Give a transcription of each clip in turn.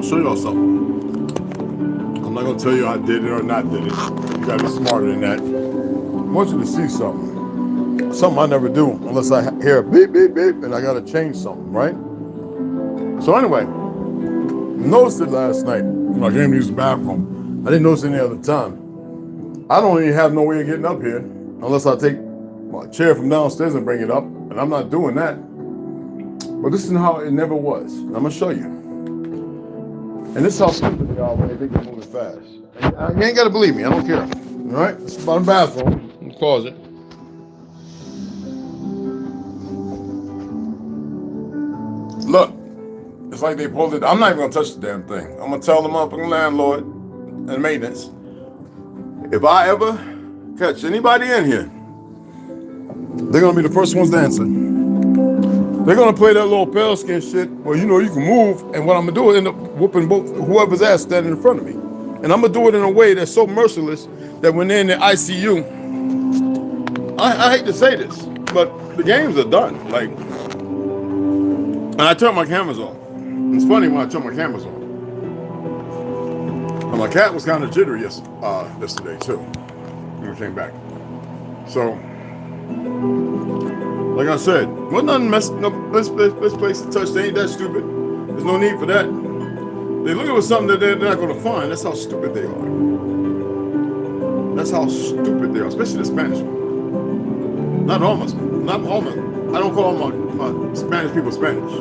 Show y'all something. I'm not gonna tell you I did it or not did it. You gotta be smarter than that. I want you to see something. Something I never do unless I hear a beep, beep, beep, and I gotta change something, right? So anyway, noticed it last night when I came to use the bathroom. I didn't notice any other time. I don't even have no way of getting up here unless I take my chair from downstairs and bring it up, and I'm not doing that. But this is how it never was. I'm gonna show you. And this is how stupid they are when they think they're moving fast. And you ain't gotta believe me, I don't care. All right, it's about the bathroom, in the closet. Look, it's like they pulled it. I'm not even gonna touch the damn thing. I'm gonna tell the motherfucking landlord and maintenance, if I ever catch anybody in here, they're gonna be the first ones to answer. They're gonna play that little pale skin shit. Well, you know you can move, and what I'm gonna do is end up whooping both whoever's ass standing in front of me, and I'm gonna do it in a way that's so merciless that when they're in the ICU, I hate to say this, but the games are done. Like, and I turn my cameras off. It's funny when I turn my cameras on. And my cat was kind of jittery yesterday too when we came back. So. Like I said, wasn't nothing messing up this place to touch. They ain't that stupid. There's no need for that. They looking for something that they're not going to find. That's how stupid they are. That's how stupid they are, especially the Spanish people. Not all my, I don't call all my Spanish people Spanish.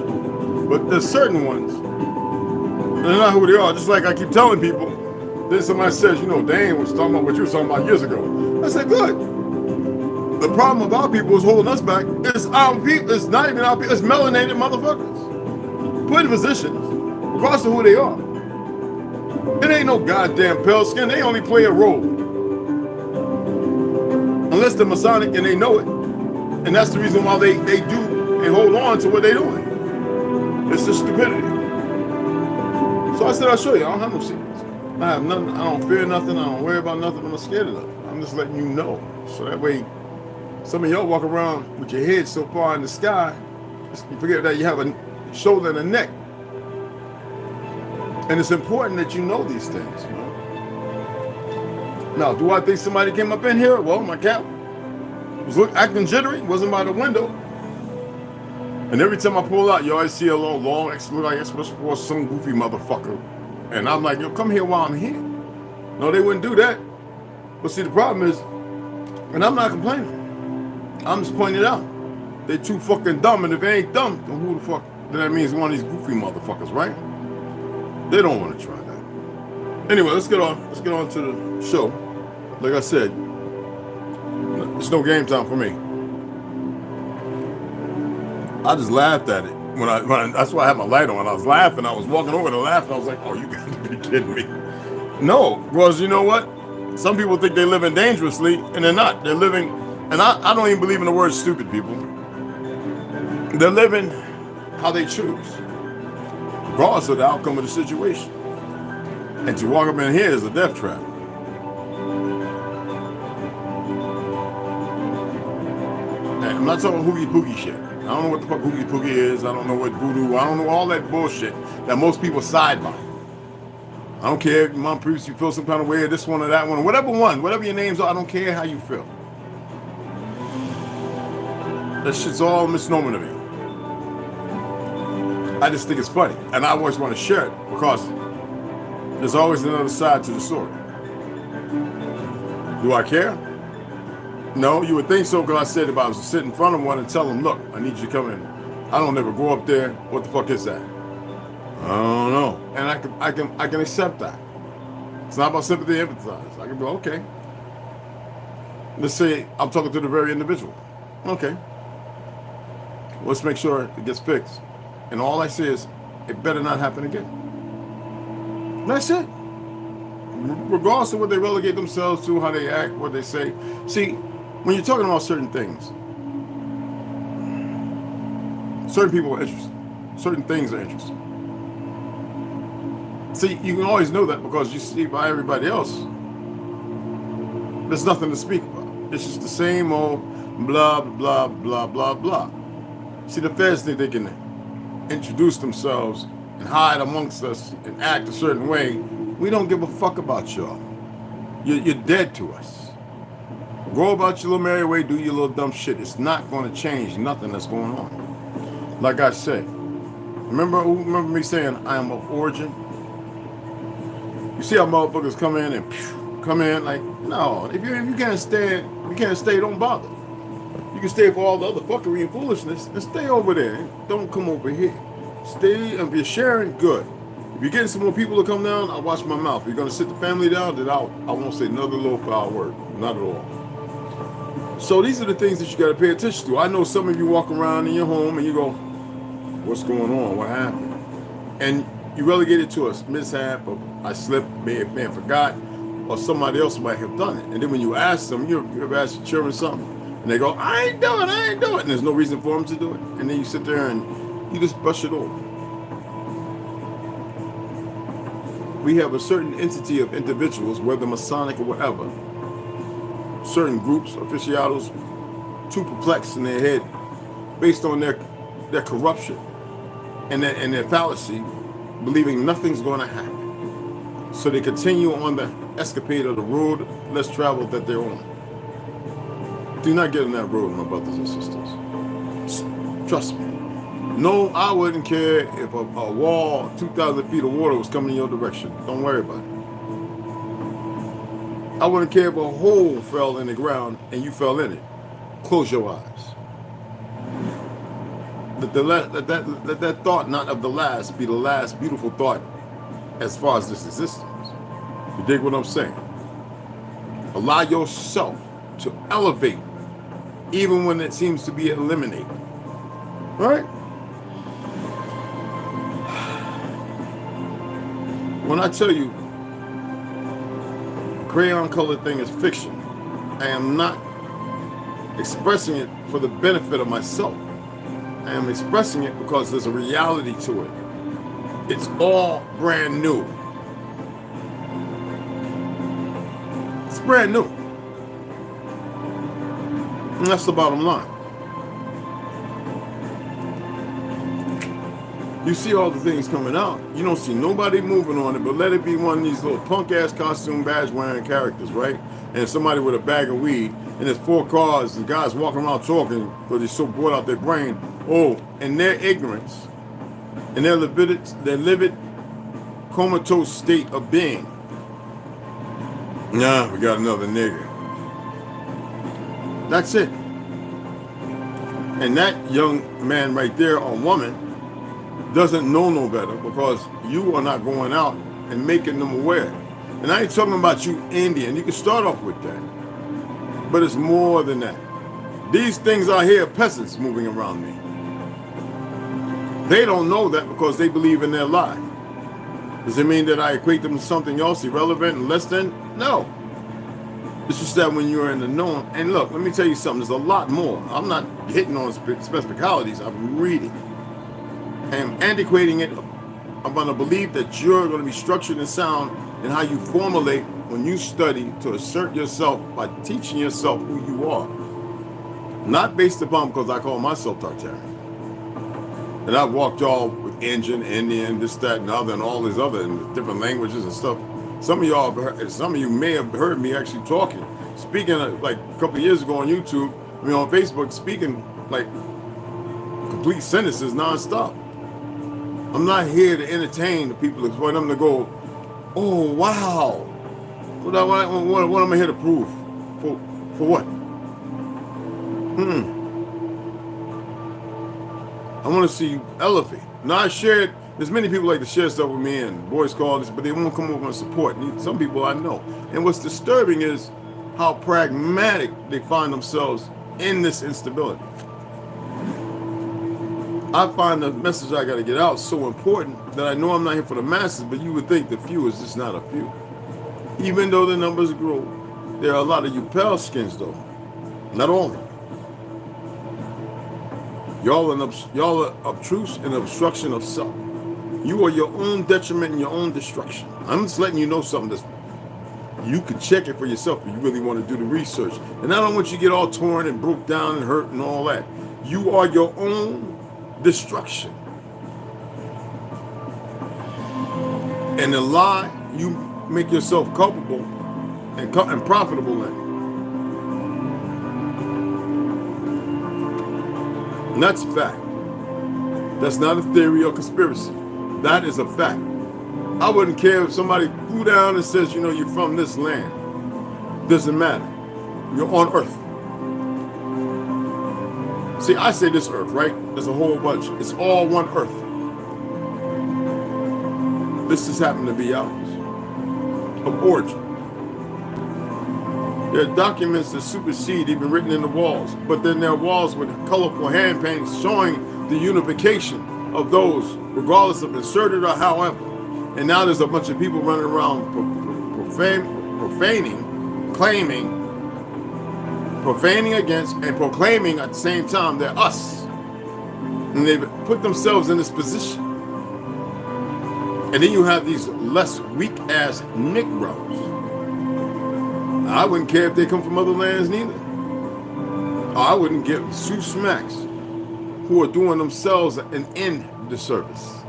But there's certain ones. They're not who they are. Just like I keep telling people, then somebody says, you know, Dane was talking about what you were talking about years ago. I said, good. The problem of our people is holding us back. It's our people. It's not even our people. It's melanated motherfuckers. Put in positions, regardless of who they are. It ain't no goddamn pale skin. They only play a role. Unless they're Masonic and they know it. And that's the reason why they do and hold on to what they're doing. It's just stupidity. So I said, I'll show you. I don't have no secrets. I have nothing. I don't fear nothing. I don't worry about nothing. I'm not scared of nothing. I'm just letting you know. So that way, some of y'all walk around with your head so far in the sky, you forget that you have a shoulder and a neck. And it's important that you know these things. Man. Now, do I think somebody came up in here? Well, my cat was acting jittery, wasn't by the window. And every time I pull out, you always see a little long expression for some goofy motherfucker. And I'm like, yo, come here while I'm here. No, they wouldn't do that. But see, the problem is, and I'm not complaining. I'm just pointing it out. They're too fucking dumb, and if they ain't dumb, then who the fuck? Then that means one of these goofy motherfuckers, right? They don't want to try that. Anyway, let's get on to the show. Like I said, it's no game time for me. I just laughed at it when that's why I had my light on. I was laughing. I was walking over to laugh, and I was like, "Oh, you got to be kidding me!" No, because you know what? Some people think they're living dangerously, and they're not. They're living, and I don't even believe in the word "stupid." People, they're living how they choose, regardless of the outcome of the situation. And to walk up in here is a death trap. And I'm not talking hoogie poogie shit. I don't know what the fuck hoogie poogie is. I don't know what voodoo. I don't know all that bullshit that most people side by. I don't care if your mom proves you feel some kind of way, or this one or that one, or whatever your names are. I don't care how you feel. That shit's all misnomer to me. I just think it's funny, and I always want to share it because there's always another side to the story. Do I care? No, you would think so, because I said if I was to sit in front of one and tell them, look, I need you to come in. I don't ever go up there. What the fuck is that? I don't know. And I can accept that. It's not about sympathy and empathize. I can be okay. Let's say I'm talking to the very individual. Okay. Let's make sure it gets fixed. And all I say is, it better not happen again. That's it. Regardless of what they relegate themselves to, how they act, what they say. See, when you're talking about certain things, certain people are interested. Certain things are interesting. See, you can always know that because you see by everybody else, there's nothing to speak about. It's just the same old blah, blah, blah, blah, blah. See, the feds think they can introduce themselves and hide amongst us and act a certain way. We don't give a fuck about y'all. You're dead to us. Go about your little merry way, do your little dumb shit. It's not going to change nothing that's going on. Like I said, remember me saying I am of origin? You see how motherfuckers come in and come in like, no, if you can't stay, don't bother. You can stay for all the other fuckery and foolishness and stay over there. Don't come over here. Stay, if you're sharing, good. If you're getting some more people to come down, I'll watch my mouth. If you're going to sit the family down, then I won't say another little foul word. Not at all. So these are the things that you got to pay attention to. I know some of you walk around in your home and you go, what's going on? What happened? And you relegate it to a mishap, or I slipped, may have forgot, or somebody else might have done it. And then when you ask them, you ever ask your children something, and they go, I ain't do it, and there's no reason for them to do it. And then you sit there and you just brush it off. We have a certain entity of individuals, whether Masonic or whatever, certain groups, aficionados, too perplexed in their head based on their corruption and their fallacy, believing nothing's going to happen. So they continue on the escapade of the road less traveled that they're on. Do not get on that road, my brothers and sisters. Trust me. No, I wouldn't care if a wall, 2,000 feet of water was coming in your direction. Don't worry about it. I wouldn't care if a hole fell in the ground and you fell in it. Close your eyes. Let that thought, not of the last, be the last beautiful thought as far as this existence. You dig what I'm saying? Allow yourself to elevate even when it seems to be eliminated. Right? When I tell you, crayon color thing is fiction. I am not expressing it for the benefit of myself. I am expressing it because there's a reality to it. It's all brand new. It's brand new. And that's the bottom line. You see all the things coming out. You don't see nobody moving on it, but let it be one of these little punk-ass costume badge-wearing characters, right? And somebody with a bag of weed, and there's 4 cars, the guys walking around talking because they're so bored out their brain. Oh, and their ignorance, and their livid, comatose state of being. Nah, we got another nigga. That's it. And that young man right there, or woman, doesn't know no better because you are not going out and making them aware. And I ain't talking about you Indian. You can start off with that. But it's more than that. These things out here are peasants moving around me. They don't know that because they believe in their lie. Does it mean that I equate them to something else irrelevant and less than? No. It's just that when you're in the known, and look, let me tell you something, there's a lot more. I'm not hitting on specificalities, I'm reading. I'm antiquating it. I'm going to believe that you're going to be structured and sound in how you formulate when you study to assert yourself by teaching yourself who you are. Not based upon because I call myself Tartarian. And I've walked y'all with Indian, this, that, and other, and all these other and different languages and stuff. Some of you may have heard me actually talking, speaking like a couple of years ago on YouTube, on Facebook, speaking like complete sentences nonstop. I'm not here to entertain the people, for them to go, oh, wow. What am I here to prove? For what? I want to see you elevate. Now, I shared, there's many people like to share stuff with me and boys call this, but they won't come over and support. Some people I know. And what's disturbing is how pragmatic they find themselves in this instability. I find the message I got to get out so important that I know I'm not here for the masses, but you would think the few is just not a few. Even though the numbers grow, there are a lot of you pale skins though. Not all of you. Y'all are obtruse and obstruction of self. You are your own detriment and your own destruction. I'm just letting you know something that's, you can check it for yourself if you really want to do the research. And I don't want you to get all torn and broke down and hurt and all that. You are your own destruction. And the lie, you make yourself culpable and profitable in. And that's a fact. That's not a theory or conspiracy. That is a fact. I wouldn't care if somebody flew down and says, you're from this land. Doesn't matter. You're on Earth. See, I say this Earth, right? There's a whole bunch. It's all one Earth. This just happened to be ours of origin. There are documents that supersede even written in the walls, but then there are walls with colorful hand paintings showing the unification of those, regardless of inserted or however. And now there's a bunch of people running around profaning against and proclaiming at the same time they're us. And they've put themselves in this position. And then you have these less weak-ass Negroes. I wouldn't care if they come from other lands neither. I wouldn't give two smacks who are doing themselves an disservice.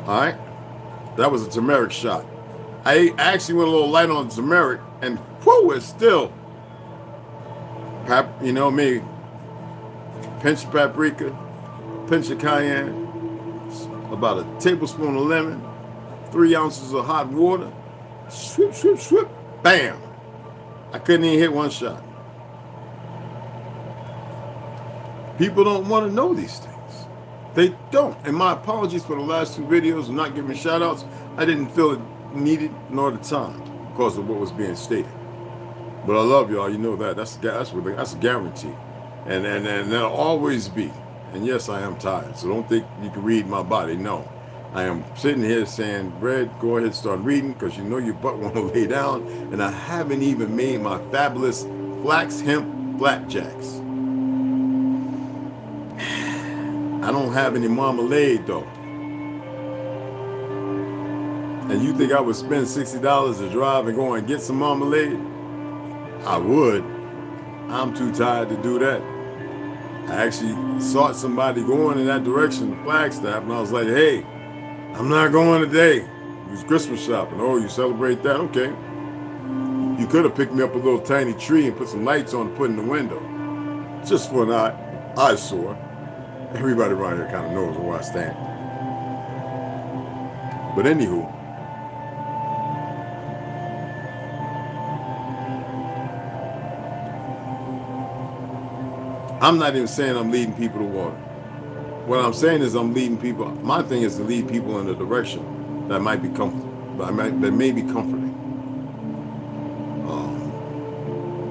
All right? That was a turmeric shot. I actually went a little light on turmeric, and whoo, it's still, you know me, pinch of paprika, pinch of cayenne, about a tablespoon of lemon, 3 ounces of hot water, swoop, swoop, swoop, bam. I couldn't even hit one shot. People don't want to know these things. They don't. And my apologies for the last 2 videos of not giving shout outs. I didn't feel it needed nor the time because of what was being stated. But I love y'all. You know that. That's a guarantee. And that'll always be. And yes, I am tired. So don't think you can read my body. No. I am sitting here saying, Red, go ahead and start reading because you know your butt want to lay down. And I haven't even made my fabulous flax hemp blackjacks. I don't have any marmalade though. And you think I would spend $60 to drive and go and get some marmalade? I would. I'm too tired to do that. I actually sought somebody going in that direction, Flagstaff, and I was like, hey, I'm not going today. It was Christmas shopping. Oh, you celebrate that? Okay. You could have picked me up a little tiny tree and put some lights on and put in the window. Just for an eyesore. Everybody around here kind of knows where I stand. But anywho, I'm not even saying I'm leading people to water. What I'm saying is I'm leading people. My thing is to lead people in a direction that might be that may be comforting.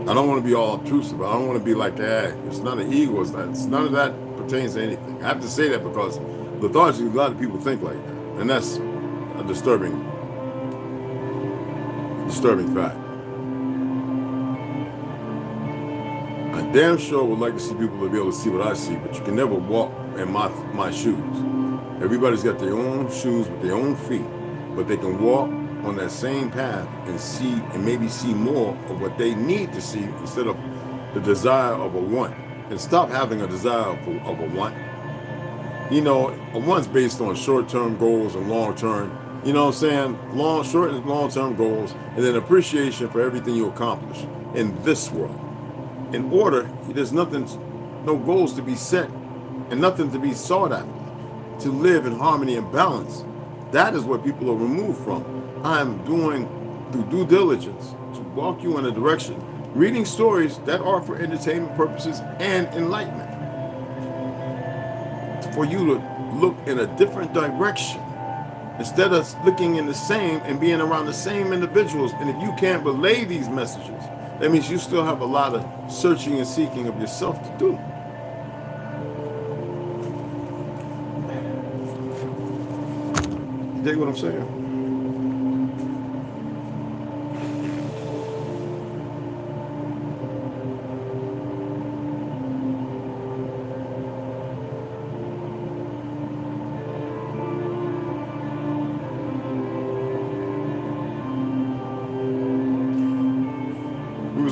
I don't want to be all obtrusive. I don't want to be like, it's not an ego. It's none of that pertains to anything. I have to say that because lethargically, a lot of people think like that, and that's a disturbing fact. I damn sure would like to see people to be able to see what I see, but you can never walk in my shoes. Everybody's got their own shoes with their own feet, but they can walk on that same path and see and maybe see more of what they need to see instead of the desire of a want. And stop having a desire of a want. You know, a want's based on short-term goals and long-term, you know what I'm saying? Short and long-term goals, and then appreciation for everything you accomplish in this world. In order, there's no goals to be set and nothing to be sought after. To live in harmony and balance, that is what people are removed from. I'm doing through due diligence to walk you in a direction, reading stories that are for entertainment purposes and enlightenment. For you to look in a different direction instead of looking in the same and being around the same individuals. And if you can't relay these messages, that means you still have a lot of searching and seeking of yourself to do. You dig what I'm saying?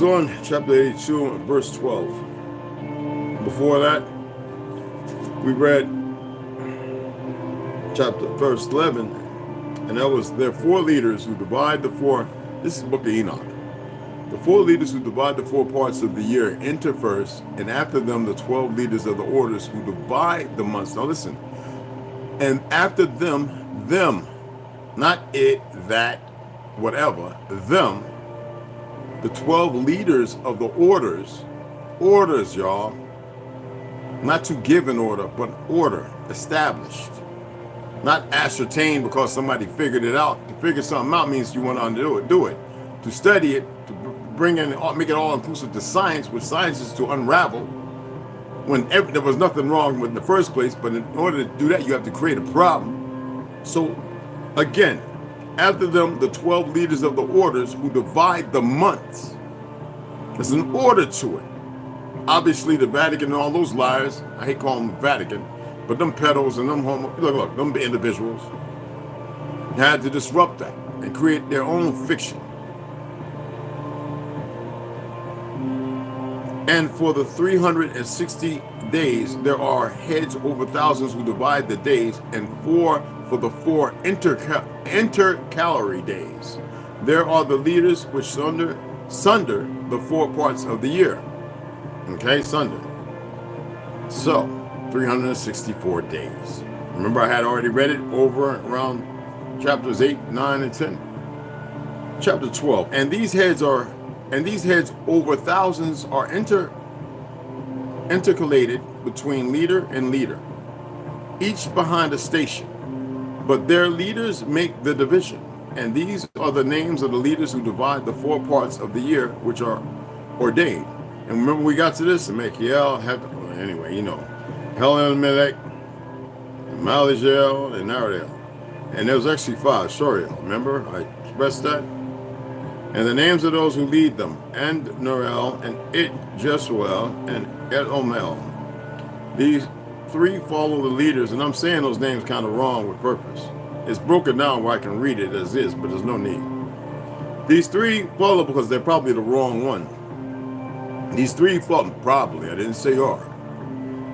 On chapter 82 and verse 12. Before that, we read verse 11, and that was there 4 leaders who divide the 4. This is the book of Enoch. The 4 leaders who divide the 4 parts of the year enter first, and after them the 12 leaders of the orders who divide the months. Now listen, and after them, not it, that, whatever, them. The 12 leaders of the orders, y'all, not to give an order, but order, established, not ascertained because somebody figured it out. To figure something out means you want to do it. To study it, to bring in, make it all inclusive to science, which science is to unravel, when there was nothing wrong with in the first place, but in order to do that, you have to create a problem. So, again, after them, the 12 leaders of the orders who divide the months. There's an order to it. Obviously, the Vatican and all those liars, I hate calling them the Vatican, but them pedos and them look, them individuals had to disrupt that and create their own fiction. And for the 360 days, there are heads over thousands who divide the days, and for the 4 intercalary days. There are the leaders which sunder the 4 parts of the year. Okay, sunder. So, 364 days. Remember, I had already read it over around chapters 8, 9, and 10. Chapter 12. And these heads over thousands are intercalated between leader and leader, each behind a station. But their leaders make the division, and these are the names of the leaders who divide the 4 parts of the year, which are ordained. And remember, we got to this, Mechiel, anyway, you know, Helen, Melech, and Malachiel, and Ariel. And there was actually 5. Sorry, remember I expressed that. And the names of those who lead them, and Norel, and It Jeshuel, and Edomel. These 3 follow the leaders, and I'm saying those names kind of wrong with purpose. It's broken down where I can read it as is, but there's no need. These 3 follow because they're probably the wrong one. These 3 follow, probably, I didn't say are.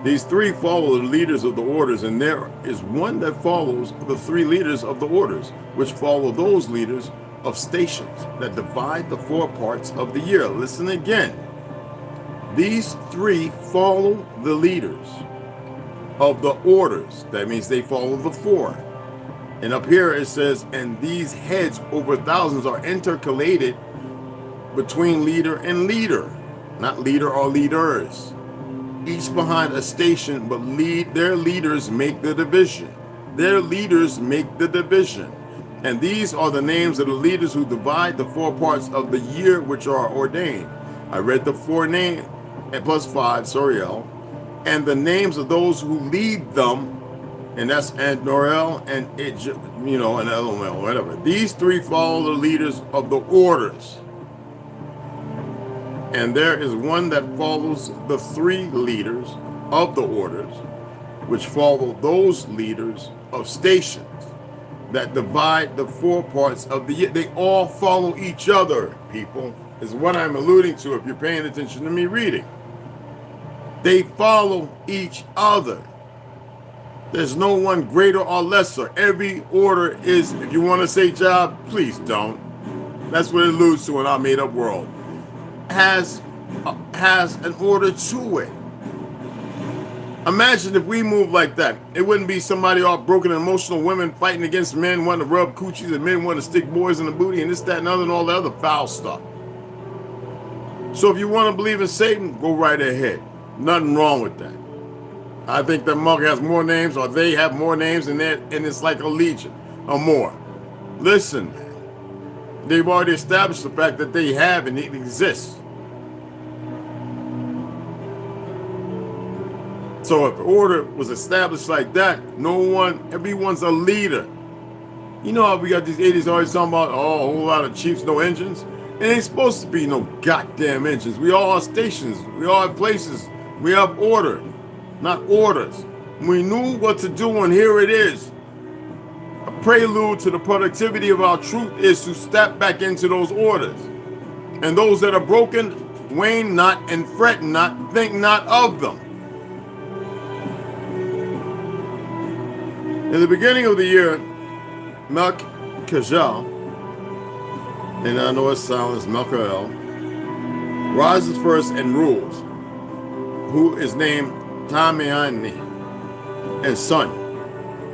These 3 follow the leaders of the orders, and there is one that follows the 3 leaders of the orders, which follow those leaders of stations that divide the 4 parts of the year. Listen again. These 3 follow the leaders of the orders. That means they follow the 4. And up here it says, and these heads over thousands are intercalated between leader and leader, not leader or leaders. Each behind a station, but their leaders make the division. Their leaders make the division. And these are the names of the leaders who divide the 4 parts of the year which are ordained. I read the 4 names, and plus 5, Soriel, and the names of those who lead them, and that's and Norel and it, and Elomel, whatever. These 3 follow the leaders of the orders. And there is one that follows the 3 leaders of the orders, which follow those leaders of stations that divide the 4 parts of the year. They all follow each other, people, is what I'm alluding to if you're paying attention to me reading. They follow each other. There's no one greater or lesser. Every order is, if you want to say Jah, please don't. That's what it alludes to in our made-up world. Has an order to it. Imagine if we moved like that. It wouldn't be somebody all broken and emotional women fighting against men wanting to rub coochies and men wanting to stick boys in the booty and this, that, and other and all the other foul stuff. So if you want to believe in Satan, go right ahead. Nothing wrong with that. I think the mug has more names, or they have more names, and it's like a legion or more. Listen, man. They've already established the fact that they have and it exists. So if order was established like that, everyone's a leader. You know how we got these idiots always talking about, a whole lot of chiefs, no engines? It ain't supposed to be no goddamn engines. We all have stations. We all have places. We have order, not orders. We knew what to do, and here it is. A prelude to the productivity of our truth is to step back into those orders. And those that are broken, wane not and fret not, think not of them. In the beginning of the year, Cashapp, and I know it's silent, Melkael, rises first and rules, who is named Tameani and son,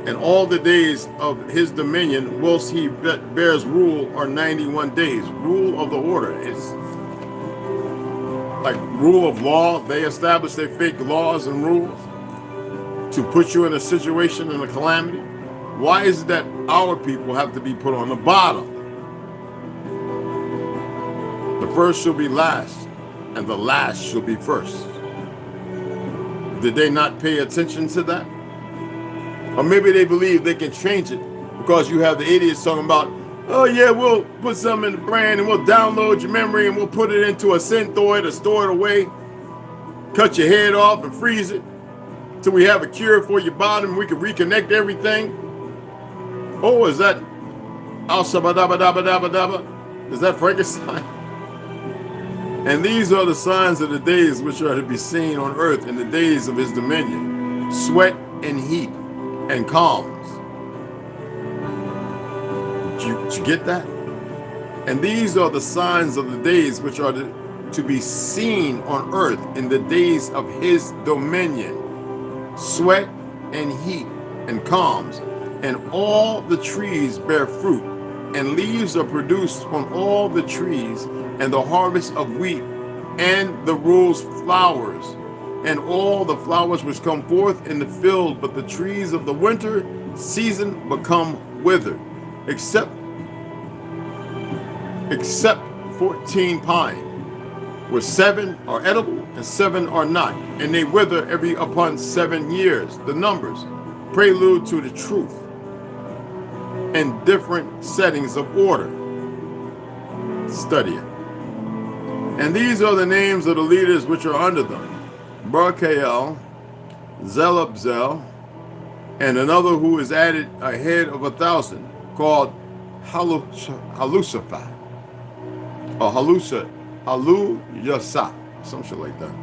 and all the days of his dominion, whilst he bears rule, are 91 days. Rule of the order. It's like rule of law. They establish their fake laws and rules to put you in a situation, in a calamity. Why is it that our people have to be put on the bottom? The first shall be last, and the last shall be first. Did they not pay attention to that? Or maybe they believe they can change it because you have the idiots talking about, oh yeah, we'll put something in the brain and we'll download your memory and we'll put it into a Synthoid or store it away, cut your head off and freeze it till we have a cure for your body and we can reconnect everything. Oh, is that Al-Shabadabadabadabadaba? Is that Frankenstein? And these are the signs of the days which are to be seen on earth in the days of his dominion. Sweat and heat and calms. Did you get that? And these are the signs of the days which are to be seen on earth in the days of his dominion. Sweat and heat and calms. And all the trees bear fruit, and leaves are produced on all the trees, and the harvest of wheat, and the rule's flowers, and all the flowers which come forth in the field, but the trees of the winter season become withered, except 14 pine, where 7 are edible and 7 are not, and they wither every upon 7 years. The numbers, prelude to the truth. and different settings of order. Study it. And these are the names of the leaders which are under them: Barkael, Zelabzel, and another who is added ahead of 1,000, called Halusapha, or Haluyasa, some shit like that.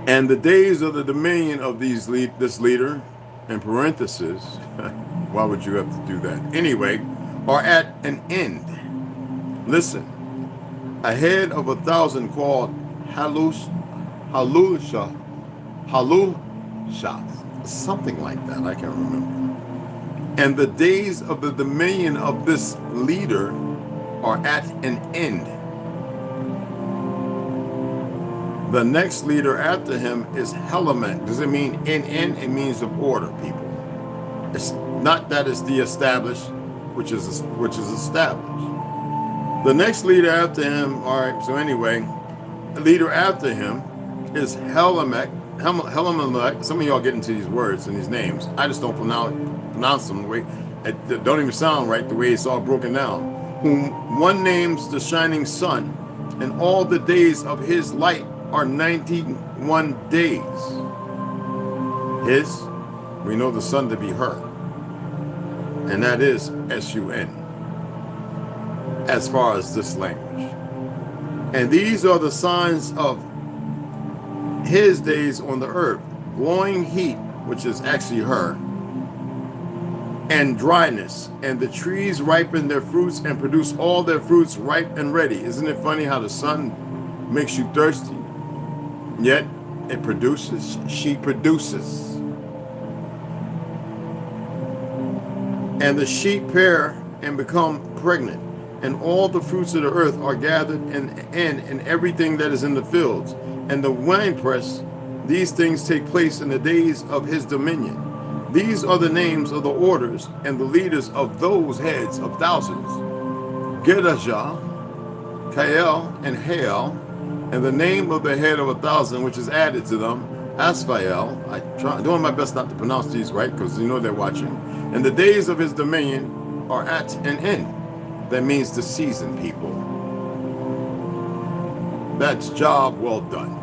And the days of the dominion of this leader, in parentheses, why would you have to do that? Anyway, are at an end. Listen, ahead of 1,000, called Halusha, something like that, I can't remember. And the days of the dominion of this leader are at an end. The next leader after him is Helaman. Does it mean in? It means of order, people. It's not that it's the established, which is established. The next leader after him, all right, so anyway, the leader after him is Helamelech. Some of y'all get into these words and these names. I just don't pronounce them the way, it don't even sound right the way it's all broken down. Whom one names the shining sun, and all the days of his light are 91 days. His, we know the sun to be her, and that is S-U-N, as far as this language. And these are the signs of his days on the earth: glowing heat, which is actually her, and dryness, and the trees ripen their fruits and produce all their fruits ripe and ready. Isn't it funny how the sun makes you thirsty, yet it produces, she produces. And the sheep pair and become pregnant, and all the fruits of the earth are gathered, and everything that is in the fields, and the winepress. These things take place in the days of his dominion. These are the names of the orders and the leaders of those heads of thousands: Gedajah, Kael, and Hael, and the name of the head of 1,000, which is added to them, Asphael. I'm doing my best not to pronounce these right, because you know they're watching. And the days of his dominion are at an end. That means the season, people. That's job well done.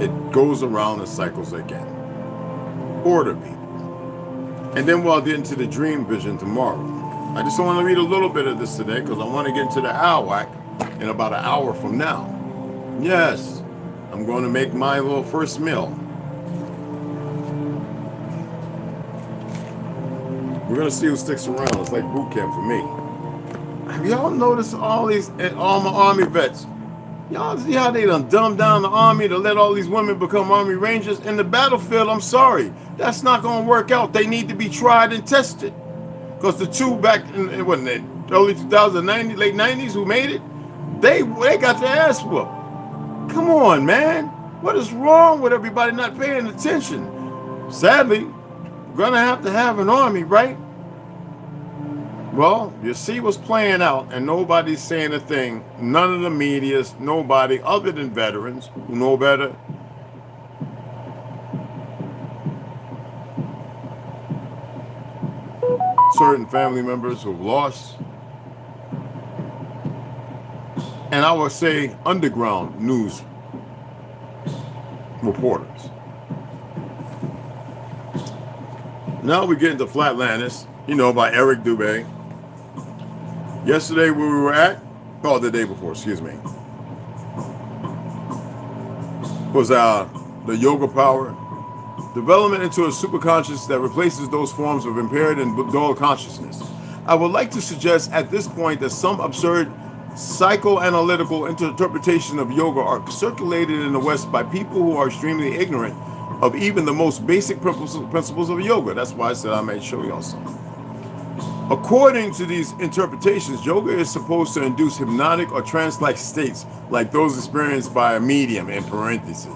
It goes around and cycles again. Order, people. And then we'll get into the dream vision tomorrow. I just want to read a little bit of this today, because I want to get into the Awak in about an hour from now. Yes, I'm going to make my little first meal. We're going to see who sticks around. It's like boot camp for me. Have y'all noticed all my Army vets? Y'all see how they done dumbed down the Army to let all these women become Army Rangers? In the battlefield, I'm sorry, that's not going to work out. They need to be tried and tested. Because the two back in early 2090, late 90s who made it, they got their ass whooped. Come on, man. What is wrong with everybody not paying attention? Sadly, we're going to have an army, right? Well, you see what's playing out, and nobody's saying a thing. None of the medias, nobody other than veterans who know better. Certain family members who've lost. And I would say underground news reporters. Now we get into Flatlanders, by Eric Dubé. Yesterday where we were at, the day before, excuse me, was the yoga power, development into a superconscious that replaces those forms of impaired and dull consciousness. I would like to suggest at this point that some absurd psychoanalytical interpretation of yoga are circulated in the West by people who are extremely ignorant of even the most basic principles of yoga. That's why I said I might show y'all some. According to these interpretations, yoga is supposed to induce hypnotic or trance-like states like those experienced by a medium, in parentheses,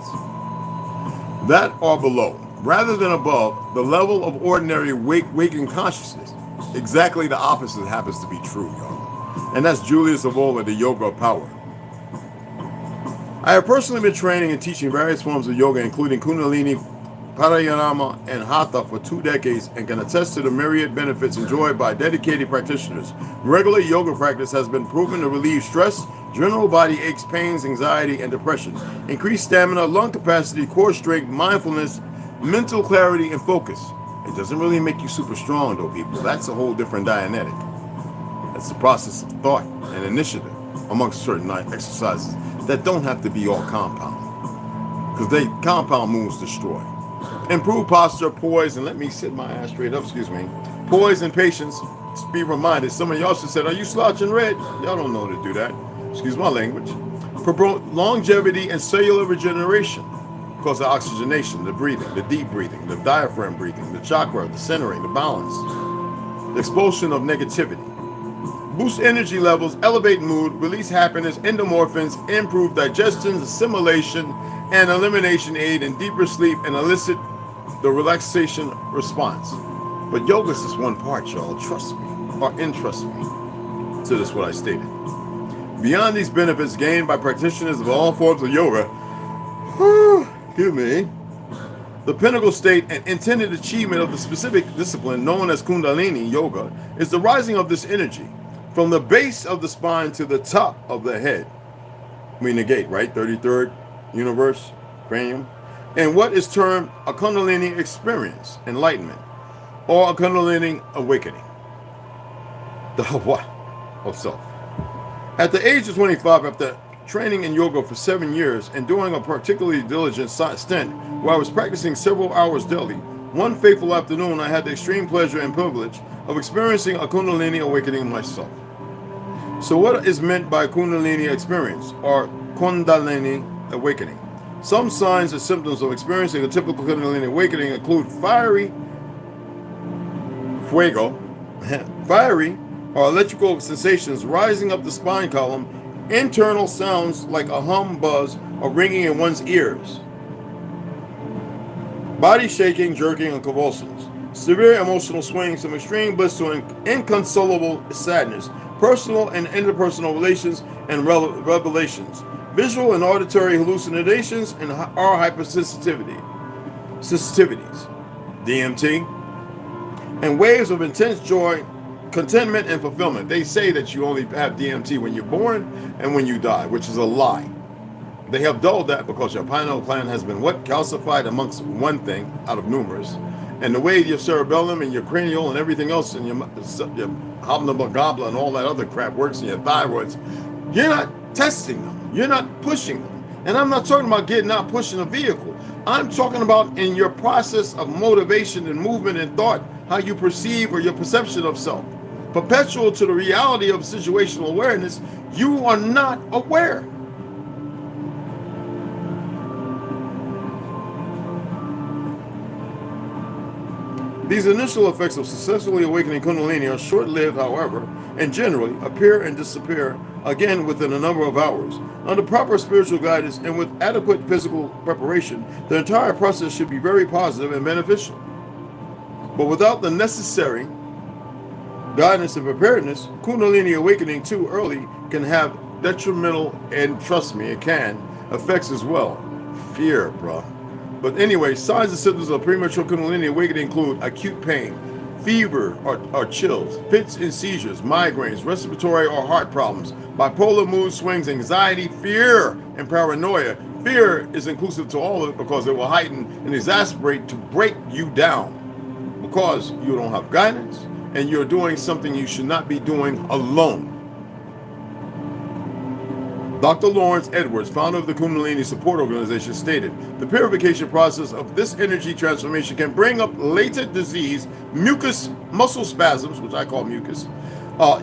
that are below, rather than above, the level of ordinary waking consciousness. Exactly the opposite happens to be true, y'all. And that's Julius Evola, the Yoga of Power. I have personally been training and teaching various forms of yoga, including Kundalini pranayama, and hatha for 2 decades and can attest to the myriad benefits enjoyed by dedicated practitioners. Regular yoga practice has been proven to relieve stress, general body aches, pains, anxiety, and depression, increase stamina, lung capacity, core strength, mindfulness, mental clarity, and focus. It doesn't really make you super strong, though, people. That's a whole different Dianetic. That's the process of thought and initiative amongst certain exercises that don't have to be all compound, because compound moves destroy. Improve posture, poise, and let me sit my ass straight up, poise and patience. Just be reminded, some of y'all should say, are you slouching red? Y'all don't know to do that. Excuse my language. Promote longevity and cellular regeneration because of oxygenation, the breathing, the deep breathing, the diaphragm breathing, the chakra, the centering, the balance, the expulsion of negativity. Boost energy levels, elevate mood, release happiness, endorphins, improve digestion, assimilation, and elimination, aid in deeper sleep, and elicit the relaxation response. But yoga is just one part, y'all. Trust me, or entrust me to this what I stated. Beyond these benefits gained by practitioners of all forms of yoga, excuse me, the pinnacle state and intended achievement of the specific discipline known as Kundalini Yoga is the rising of this energy from the base of the spine to the top of the head. We negate, right? 33rd universe, cranium. And what is termed a Kundalini experience, enlightenment, or a Kundalini awakening. The what? Of self. At the age of 25, after training in yoga for 7 years and doing a particularly diligent stint where I was practicing several hours daily, one fateful afternoon I had the extreme pleasure and privilege of experiencing a Kundalini awakening myself. So what is meant by Kundalini experience or Kundalini awakening? Some signs and symptoms of experiencing a typical Kundalini awakening include fiery or electrical sensations rising up the spine column, internal sounds like a hum, buzz, or ringing in one's ears, body shaking, jerking, and convulsions, severe emotional swings from extreme bliss to inconsolable sadness, personal and interpersonal relations and revelations, visual and auditory hallucinations, and or hypersensitivities, DMT, and waves of intense joy, contentment, and fulfillment. They say that you only have DMT when you're born and when you die, which is a lie. They have dulled that because your pineal gland has been calcified amongst one thing out of numerous. And the way your cerebellum and your cranial and everything else and your hobnobogobla and all that other crap works in your thyroids, you're not testing them. You're not pushing them. And I'm not talking about getting out pushing a vehicle. I'm talking about in your process of motivation and movement and thought, how you perceive or your perception of self. Perpetual to the reality of situational awareness, you are not aware. These initial effects of successfully awakening Kundalini are short-lived, however, and generally appear and disappear again within a number of hours. Under proper spiritual guidance and with adequate physical preparation, the entire process should be very positive and beneficial. But without the necessary guidance and preparedness, Kundalini awakening too early can have detrimental, and trust me, it can, effects as well. Fear, bruh. But anyway, signs and symptoms of premature Kundalini awakening include acute pain, fever or chills, fits and seizures, migraines, respiratory or heart problems, bipolar mood swings, anxiety, fear, and paranoia. Fear is inclusive to all of it because it will heighten and exacerbate to break you down because you don't have guidance and you're doing something you should not be doing alone. Dr. Lawrence Edwards, founder of the Kundalini Support Organization, stated, the purification process of this energy transformation can bring up latent disease, mucus, muscle spasms, which I call mucus.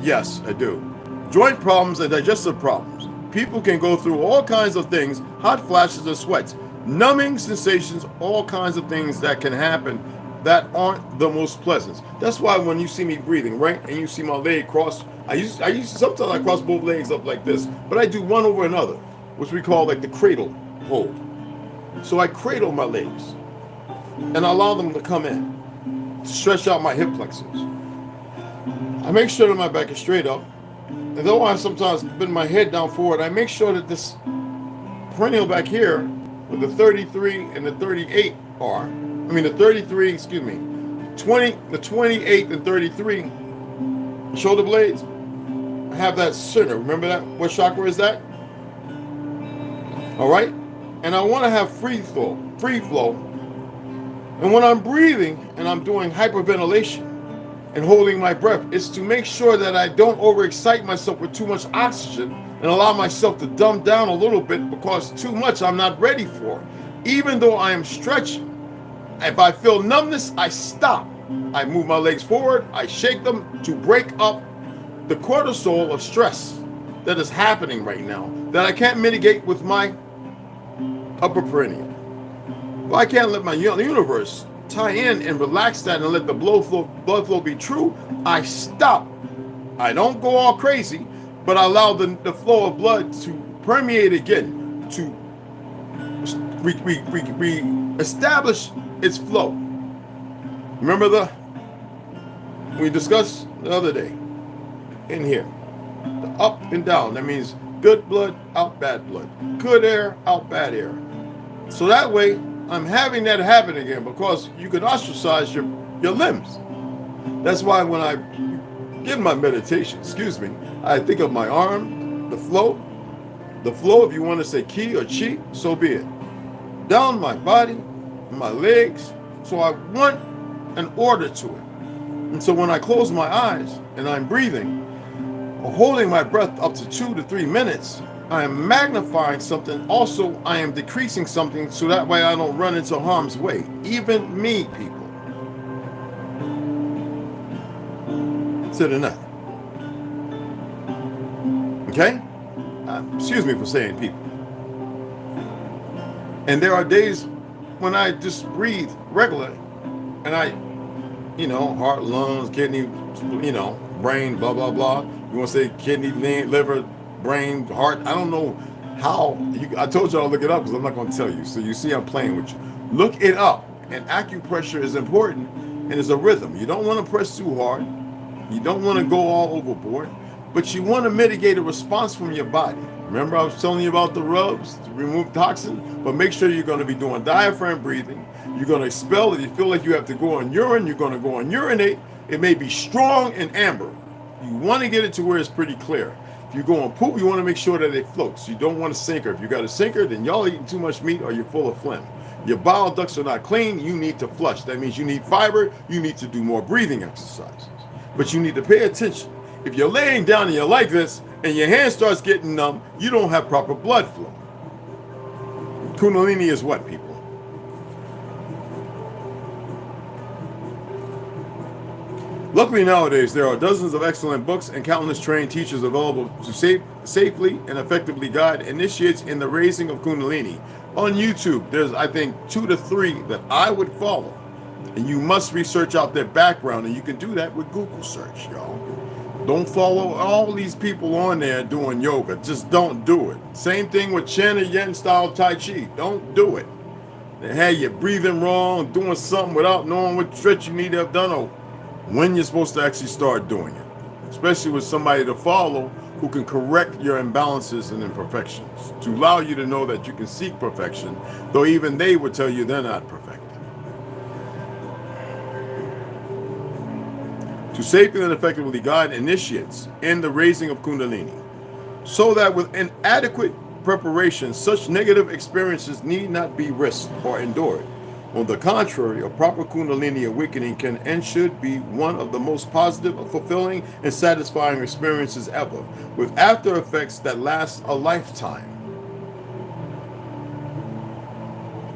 Yes, I do. Joint problems and digestive problems. People can go through all kinds of things, hot flashes and sweats, numbing sensations, all kinds of things that can happen that aren't the most pleasant. That's why when you see me breathing, right, and you see my leg crossed, I used sometimes I cross both legs up like this, but I do one over another, which we call like the cradle hold. So I cradle my legs and I allow them to come in, to stretch out my hip flexors. I make sure that my back is straight up, and though I sometimes bend my head down forward, I make sure that this perennial back here, where the 33 and the 38 are, the 33, excuse me, the 28th and 33 shoulder blades. I have that center. Remember that? What chakra is that? All right. And I want to have free flow. And when I'm breathing and I'm doing hyperventilation and holding my breath, it's to make sure that I don't overexcite myself with too much oxygen and allow myself to dumb down a little bit, because too much I'm not ready for. Even though I am stretching, if I feel numbness, I stop. I move my legs forward. I shake them to break up the cortisol of stress that is happening right now that I can't mitigate with my upper perineum. If I can't let my universe tie in and relax that and let the blood flow be true, I stop. I don't go all crazy, but I allow the flow of blood to permeate again, to re-establish its flow. Remember we discussed the other day in here, the up and down. That means good blood, out bad blood. Good air, out bad air. So that way, I'm having that happen again, because you can ostracize your limbs. That's why when I give my meditation, I think of my arm, the flow, if you want to say ki or chi, so be it. Down my body, my legs, so I want an order to it. And so when I close my eyes and I'm breathing, or holding my breath up to 2 to 3 minutes, I am magnifying something. Also, I am decreasing something, so that way I don't run into harm's way. Even me, people. Consider enough. Okay? Excuse me for saying people. And there are days when I just breathe regular, and I, heart, lungs, kidney, brain, blah, blah, blah. You want to say kidney, liver, brain, heart. I don't know how. I told you I'll look it up, because I'm not going to tell you. So you see I'm playing with you. Look it up. And acupressure is important, and it's a rhythm. You don't want to press too hard. You don't want to go all overboard. But you want to mitigate a response from your body. Remember I was telling you about the rubs to remove toxin? But make sure you're going to be doing diaphragm breathing. You're going to expel. If you feel like you have to go on urine, you're going to go on urinate. It may be strong and amber. You want to get it to where it's pretty clear. If you go on poop, you want to make sure that it floats. You don't want a sinker. If you got a sinker, then y'all eating too much meat or you're full of phlegm. Your bile ducts are not clean. You need to flush. That means you need fiber. You need to do more breathing exercises. But you need to pay attention. If you're laying down and you're like this and your hand starts getting numb, you don't have proper blood flow. Kundalini is what, people? Luckily nowadays, there are dozens of excellent books and countless trained teachers available to safely and effectively guide initiates in the raising of Kundalini. On YouTube, there's, I think, 2 to 3 that I would follow. And you must research out their background, and you can do that with Google search, y'all. Don't follow all these people on there doing yoga. Just don't do it. Same thing with Chen or Yen style Tai Chi. Don't do it. They have you breathing wrong, doing something without knowing what stretch you need to have done, or when you're supposed to actually start doing it. Especially with somebody to follow who can correct your imbalances and imperfections, to allow you to know that you can seek perfection, though even they would tell you they're not perfect. To safely and effectively guide initiates in the raising of Kundalini, so that with inadequate preparation, such negative experiences need not be risked or endured. On the contrary, a proper Kundalini awakening can and should be one of the most positive, fulfilling, and satisfying experiences ever, with after effects that last a lifetime.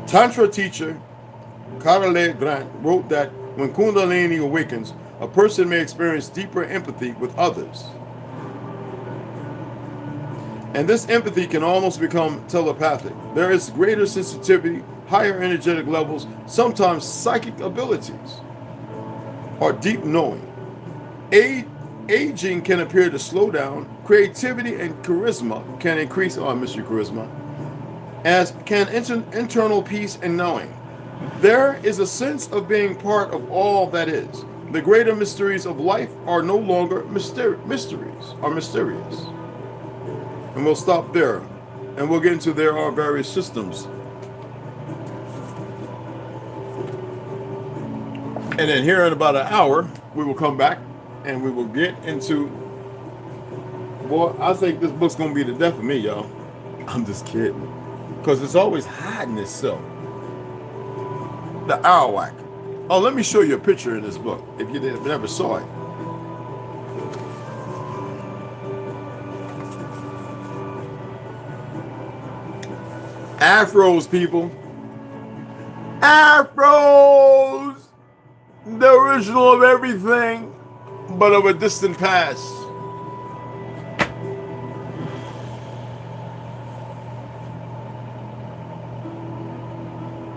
Tantra teacher Karale Grant wrote that when Kundalini awakens, a person may experience deeper empathy with others. And this empathy can almost become telepathic. There is greater sensitivity, higher energetic levels, sometimes psychic abilities, or deep knowing. Aging can appear to slow down. Creativity and charisma can increase. Oh, I miss your charisma. As can internal peace and knowing. There is a sense of being part of all that is. The greater mysteries of life are no longer mysteries, are mysterious. And we'll stop there. And we'll get into there are various systems And then here in about an hour, we will come back and we will get into, boy, I think this book's going to be the death of me, y'all. I'm just kidding. Because it's always hiding itself. The Arawak. Oh, let me show you a picture in this book, if you never saw it. Afros, people. Afros! The original of everything, but of a distant past.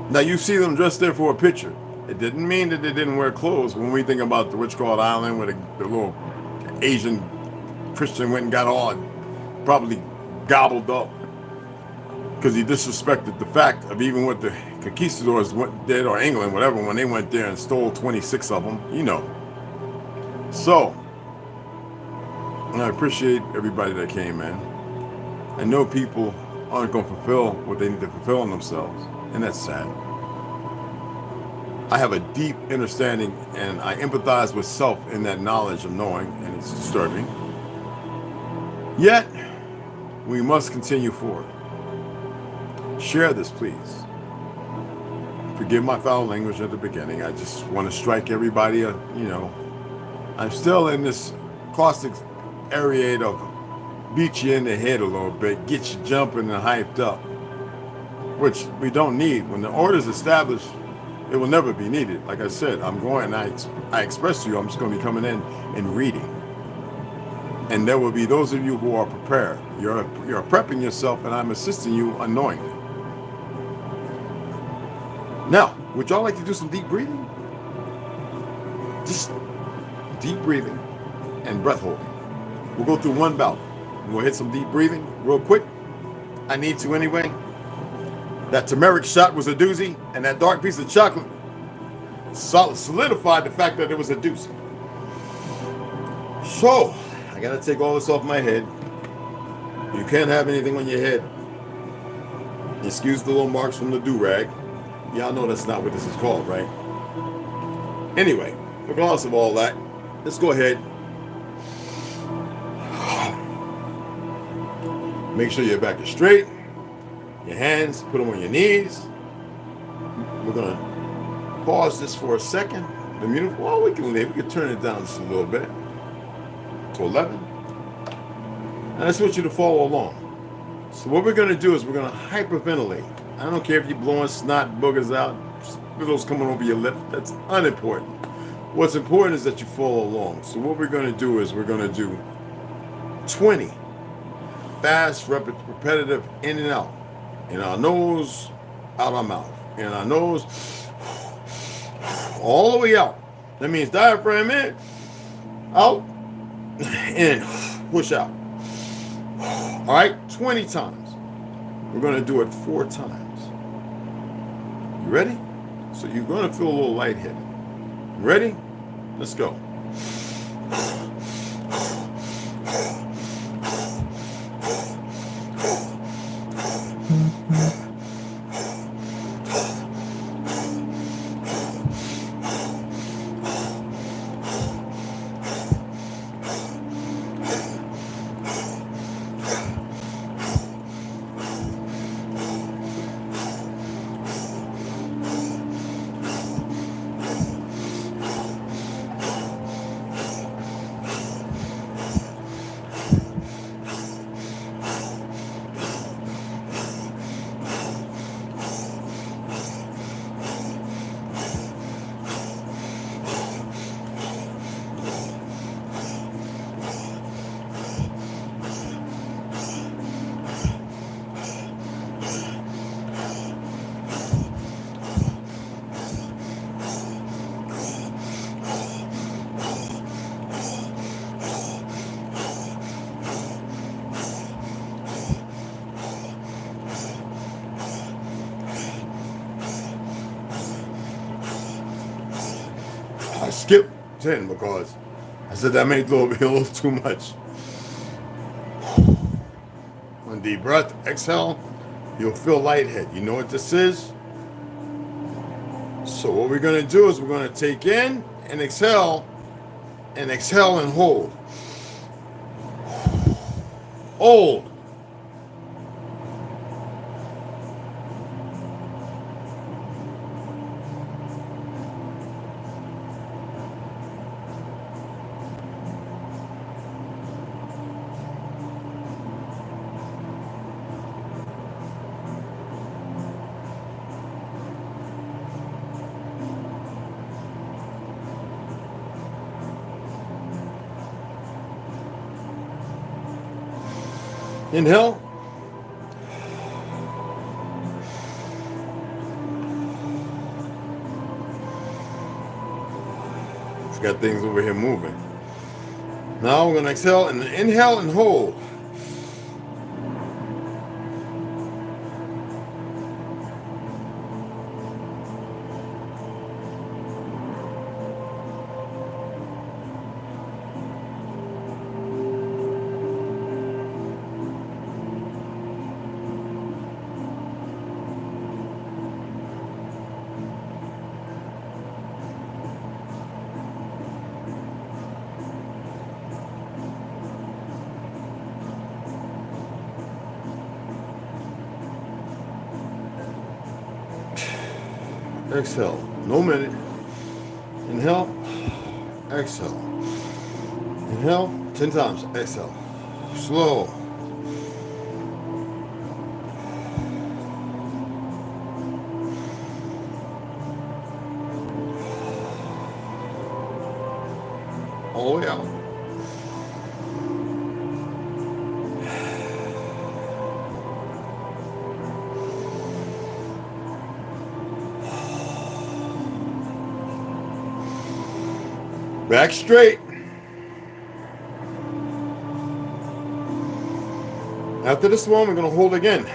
Now you see them dressed there for a picture. It didn't mean that they didn't wear clothes. When we think about the witch-called island where the little Asian Christian went and got all probably gobbled up because he disrespected the fact of even what the conquistadors did, or England, whatever, when they went there and stole 26 of them, you know. So, I appreciate everybody that came, man. I know people aren't going to fulfill what they need to fulfill in themselves, and that's sad. I have a deep understanding, and I empathize with self in that knowledge of knowing, and it's disturbing. Yet, we must continue forward. Share this, please. Forgive my foul language at the beginning. I just want to strike everybody, you know. I'm still in this caustic area of beat you in the head a little bit, get you jumping and hyped up, which we don't need. When the order's established, it will never be needed. Like I said, I'm going, I express to you, I'm just going to be coming in and reading. And there will be those of you who are prepared. You're prepping yourself, and I'm assisting you unknowingly. Now, would y'all like to do some deep breathing? Just deep breathing and breath holding. We'll go through one bout. We'll hit some deep breathing real quick. I need to anyway. That turmeric shot was a doozy, and that dark piece of chocolate solidified the fact that it was a doozy. So, I gotta take all this off my head. You can't have anything on your head. Excuse the little marks from the do-rag. Y'all know that's not what this is called, right? Anyway, regardless of all that, let's go ahead. Make sure your back is straight. Your hands, put them on your knees. We're going to pause this for a second. The music, well, we can turn it down just a little bit to 11. And I just want you to follow along. So what we're going to do is we're going to hyperventilate. I don't care if you're blowing snot boogers out, spittlers coming over your lip. That's unimportant. What's important is that you follow along. So what we're going to do is we're going to do 20 fast, repetitive, in and out. In our nose, out our mouth. In our nose, all the way out. That means diaphragm in, out, in, push out. All right, 20 times. We're going to do it 4 times. You ready? So you're going to feel a little lightheaded. Ready? Let's go. I skipped 10 because I said that made a little too much. One deep breath, exhale, you'll feel lightheaded. You know what this is? So what we're going to do is we're going to take in and exhale and hold. Hold. Inhale. It's got things over here moving. Now we're going to exhale and inhale and hold. Exhale. No minute. Inhale. Exhale. Inhale. 10 times. Exhale. Slow. All the way out. Back straight. After this one, we're going to hold again.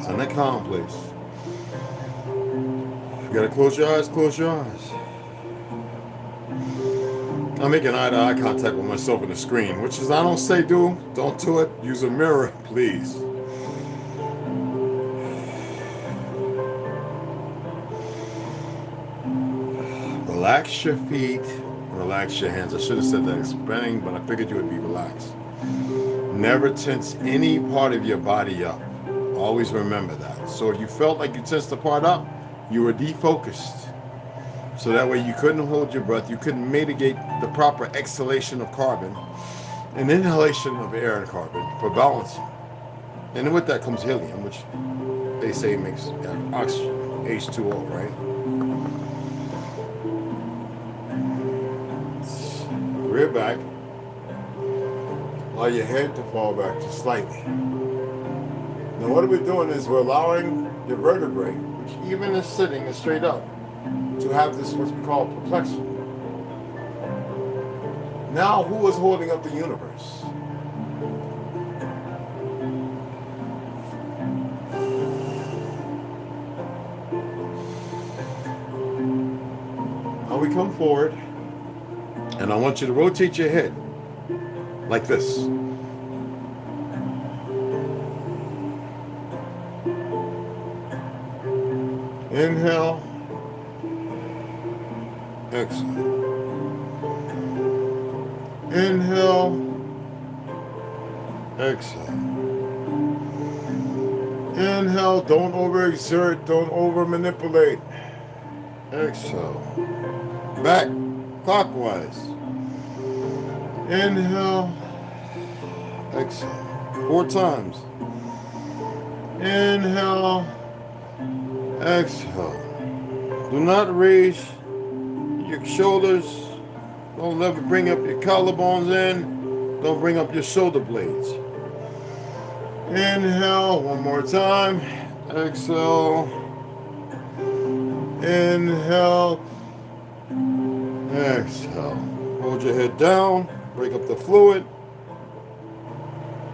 On that calm place. You gotta close your eyes, close your eyes. I'm making eye-to-eye contact with myself in the screen, which is, I don't say don't do it. Use a mirror, please. Relax your feet, relax your hands. I should have said that expanding, but I figured you would be relaxed. Never tense any part of your body up. Always remember that. So if you felt like you tensed a part up, you were defocused. So that way you couldn't hold your breath. You couldn't mitigate the proper exhalation of carbon and inhalation of air and carbon for balancing. And with that comes helium, which they say makes oxygen, H2O, right? Rear back. Allow your head to fall back just slightly. Now what we're doing is we're allowing your vertebrae, which even is sitting is straight up, to have this what we call perplexion. Now who is holding up the universe? Now we come forward, and I want you to rotate your head like this. Inhale, exhale. Inhale, exhale. Inhale, don't overexert, don't over manipulate. Exhale. Back clockwise. Inhale, exhale. 4 times. Inhale, exhale. Do not raise your shoulders. Don't ever bring up your collarbones in. Don't bring up your shoulder blades. Inhale, one more time. Exhale. Inhale. Exhale. Hold your head down. Break up the fluid.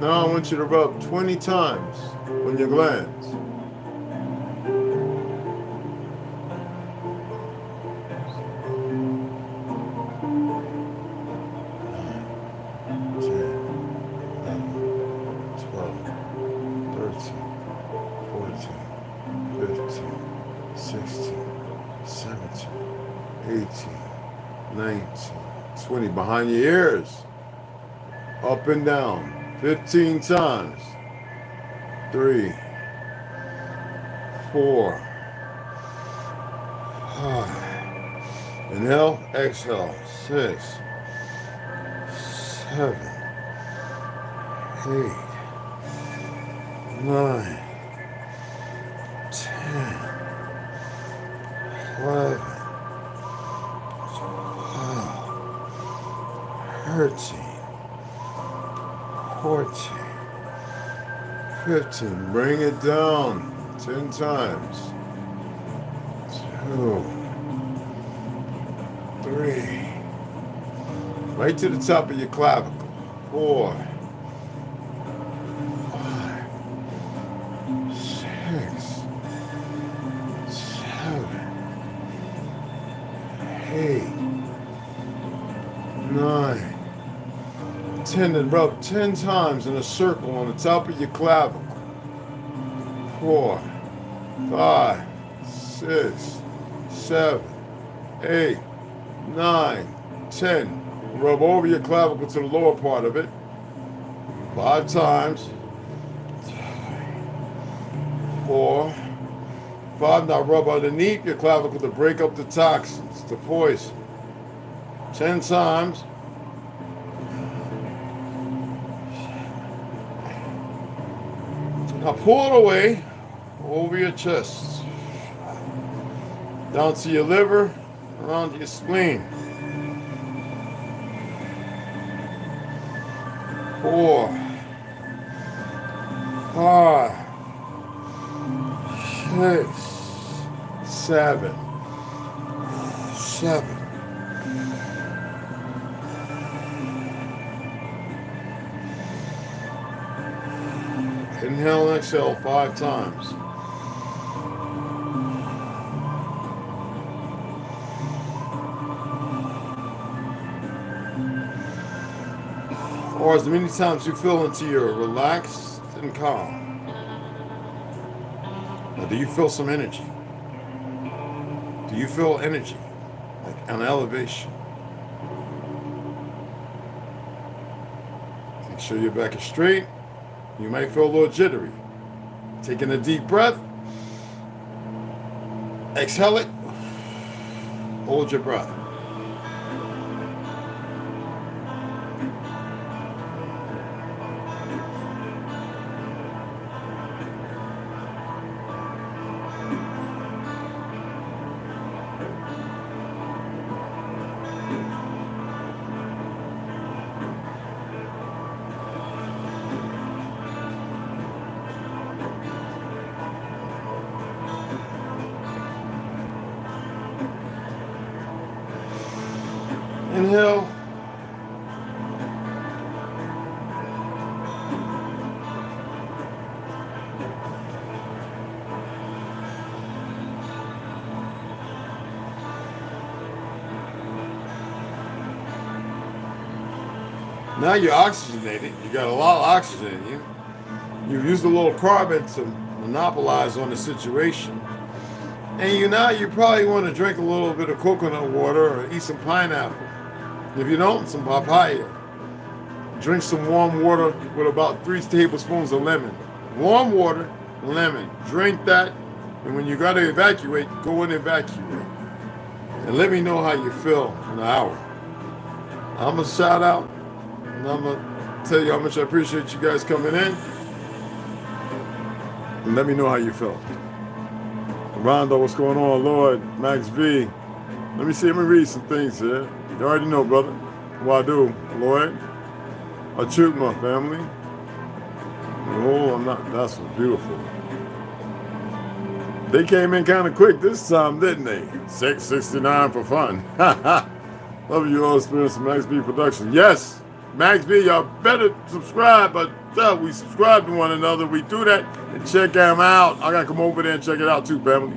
Now I want you to rub 20 times on your glands. 20 behind your ears, up and down, 15 times. 3, 4, 5. Inhale, exhale. 6, 7, 8, 9, 10, 11, 13, 14, 15. Bring it down 10 times. 2, 3. Right to the top of your clavicle. 4, 5, 6, 7, 8, 9, 10, and rub 10 times in a circle on the top of your clavicle. 4, 5, 6, 7, 8, 9, 10. Rub over your clavicle to the lower part of it. 5 times. 4, 5. Now rub underneath your clavicle to break up the toxins, the poison. 10 times. Now pull it away over your chest, down to your liver, around your spleen. 4, 5, 6, 7, 7. Inhale and exhale 5 times. Or as many times you feel until you're relaxed and calm. Now, do you feel some energy? Do you feel energy? Like an elevation? Make sure your back is straight. You might feel a little jittery. Taking a deep breath. Exhale it. Hold your breath. Inhale. Now you're oxygenated. You got a lot of oxygen in you. You've used a little carbon to monopolize on the situation. And you probably want to drink a little bit of coconut water or eat some pineapple. If you don't, some papaya. Drink some warm water with about 3 tablespoons of lemon. Warm water, lemon. Drink that, and when you got to evacuate, go and evacuate. And let me know how you feel in an hour. I'm going to shout out, and I'm going to tell you how much I appreciate you guys coming in. And let me know how you felt. Rondo, what's going on? Lord, Max V. Let me see, let me read some things here. You already know, brother. Wadu, Lloyd. Achutma, family. Oh, I'm not, that's beautiful. They came in kind of quick this time, didn't they? 669 for fun. Love you all, experience of Max B production. Yes, Max B, y'all better subscribe. But we subscribe to one another. We do that and check them out. I gotta come over there and check it out too, family.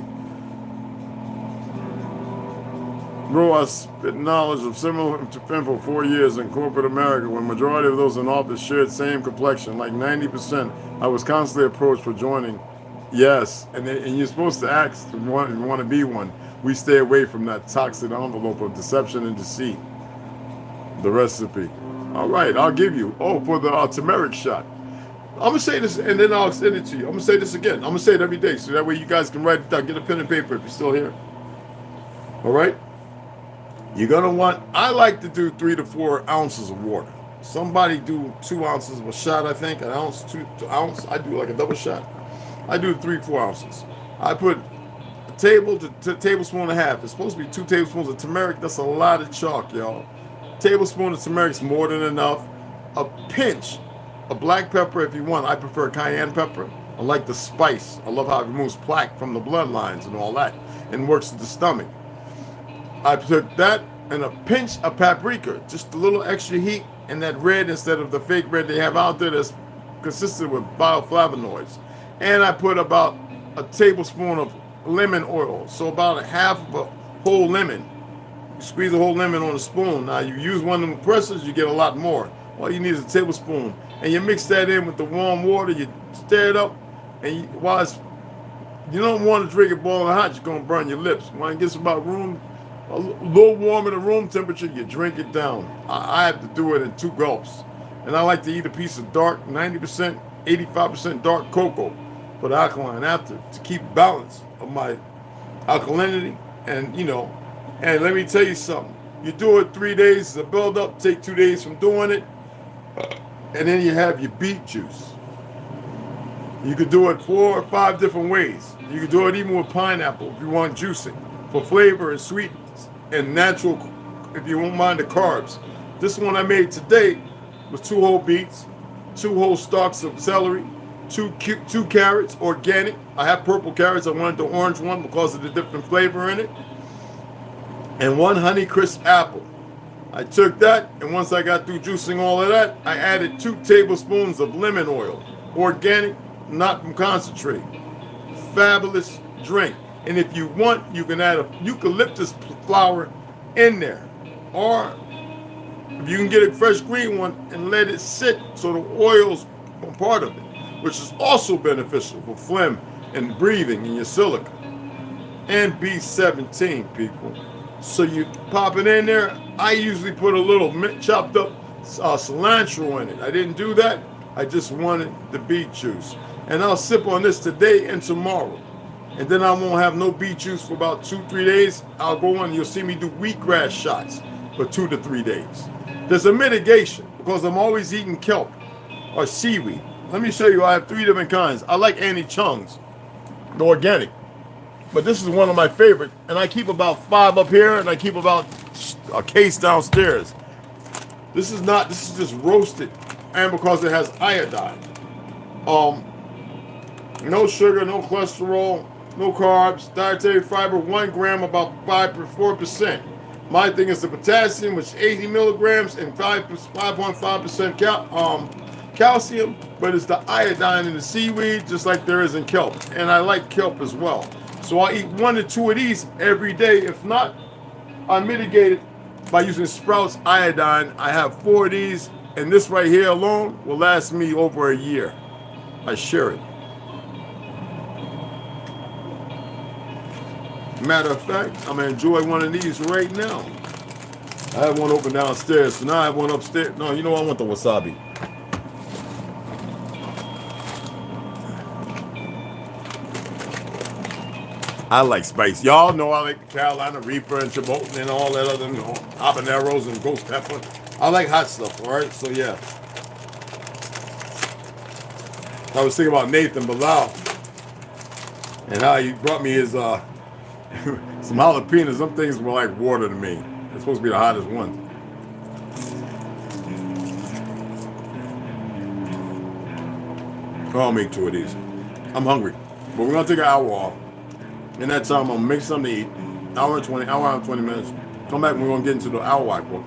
Bro, I spit knowledge of similar to Finn for 4 years in corporate America, when majority of those in office shared same complexion, like 90%. I was constantly approached for joining. Yes, and you're supposed to ask if you want to be one. We stay away from that toxic envelope of deception and deceit. The recipe. All right, I'll give you. Oh, for the turmeric shot. I'm going to say this, and then I'll extend it to you. I'm going to say this again. I'm going to say it every day, so that way you guys can write it down. Get a pen and paper if you're still here. All right? You're going to want, I like to do 3 to 4 ounces of water. Somebody do 2 ounces of a shot, I think. An ounce, 2 ounce. I do like a double shot. I do 3-4 ounces. I put a tablespoon and a half. It's supposed to be 2 tablespoons of turmeric. That's a lot of chalk, y'all. Tablespoon of turmeric is more than enough. A pinch of black pepper if you want. I prefer cayenne pepper. I like the spice. I love how it removes plaque from the bloodlines and all that, and works with the stomach. I took that and a pinch of paprika, just a little extra heat, and that red instead of the fake red they have out there that's consistent with bioflavonoids. And I put about a tablespoon of lemon oil, so about a half of a whole lemon. You squeeze a whole lemon on a spoon. Now you use one of the compressors, you get a lot more. All you need is a tablespoon, and you mix that in with the warm water. You stir it up, and you don't want to drink it boiling hot. You're gonna burn your lips. When it gets about a little warm in the room temperature, you drink it down. I have to do it in 2 gulps, and I like to eat a piece of dark 90%, 85% dark cocoa for the alkaline after, to keep balance of my alkalinity. And and let me tell you something. You do it 3 days as a build up. Take 2 days from doing it, and then you have your beet juice. You could do it 4 or 5 different ways. You could do it even with pineapple if you want juicing for flavor and sweetness and natural, if you won't mind the carbs. This one I made today was 2 whole beets, 2 whole stalks of celery, 2 carrots, organic. I have purple carrots. I wanted the orange one because of the different flavor in it. And 1 Honeycrisp apple. I took that, and once I got through juicing all of that, I added 2 tablespoons of lemon oil, organic, not from concentrate. Fabulous drink. And if you want, you can add a eucalyptus flower in there. Or if you can get a fresh green one and let it sit so the oils are part of it, which is also beneficial for phlegm and breathing in your silica. And B17, people. So you pop it in there. I usually put a little chopped up cilantro in it. I didn't do that. I just wanted the beet juice. And I'll sip on this today and tomorrow. And then I won't have no beet juice for about 2-3 days. I'll go on, you'll see me do wheatgrass shots for 2 to 3 days. There's a mitigation because I'm always eating kelp or seaweed. Let me show you, I have 3 different kinds. I like Annie Chung's, the organic. But this is one of my favorite. And I keep about 5 up here, and I keep about a case downstairs. This is just roasted. And because it has iodine. No sugar, no cholesterol, no carbs, dietary fiber, 1 gram, about 4%. My thing is the potassium, which is 80 milligrams, and 5.5% calcium, but it's the iodine in the seaweed, just like there is in kelp. And I like kelp as well. So I eat 1 to 2 of these every day. If not, I mitigate it by using Sprouts iodine. I have 4 of these, and this right here alone will last me over a year. I share it. Matter of fact, I'm going to enjoy one of these right now. I have one open downstairs, so now I have one upstairs. No, I want the wasabi. I like spice. Y'all know I like the Carolina Reaper and Chipotle and all that other habaneros and ghost pepper. I like hot stuff, all right? So, yeah. I was thinking about Nathan Bilal and how he brought me his some jalapenos. Some things were like water to me. They're supposed to be the hottest ones. I'll make 2 of these. I'm hungry. But we're going to take an hour off. In that time, I'm going to make something to eat. Hour and 20 minutes. Come back and we're going to get into the hour white book.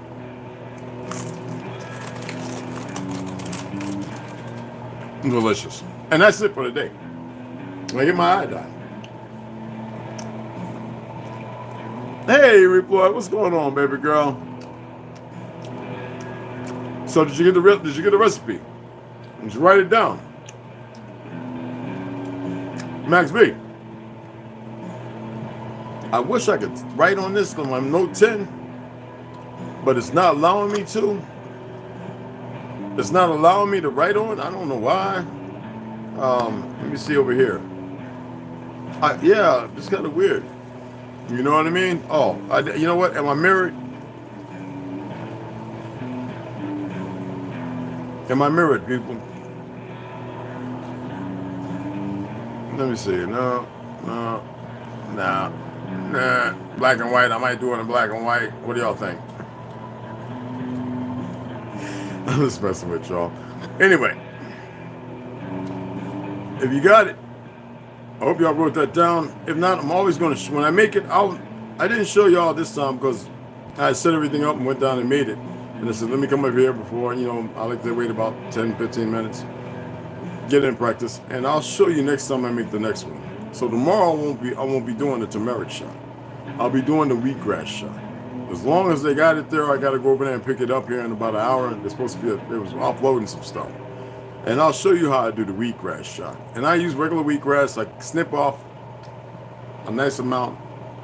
Delicious. And that's it for the day. I get my eye done. Hey, Reploy, what's going on, baby girl? So did you get the recipe? Did you write it down? Max V. I wish I could write on this on my Note 10, but it's not allowing me to. It's not allowing me to write on. I don't know why. Let me see over here. Yeah, it's kind of weird. You know what I mean? Oh, you know what? Am I mirrored? Am I mirrored, people? Let me see. No. Nah. Black and white. I might do it in black and white. What do y'all think? I'm just messing with y'all. Anyway, if you got it, I hope y'all wrote that down. If not, I'm always going to, when I make it, I didn't show y'all this time because I set everything up and went down and made it. And I said, let me come over here before, I like to wait about 10, 15 minutes, get in practice, and I'll show you next time I make the next one. So tomorrow I won't be doing the turmeric shot. I'll be doing the wheatgrass shot. As long as they got it there, I got to go over there and pick it up here in about an hour. They're supposed to be, it was offloading some stuff. And I'll show you how I do the wheatgrass shot. And I use regular wheatgrass. I snip off a nice amount.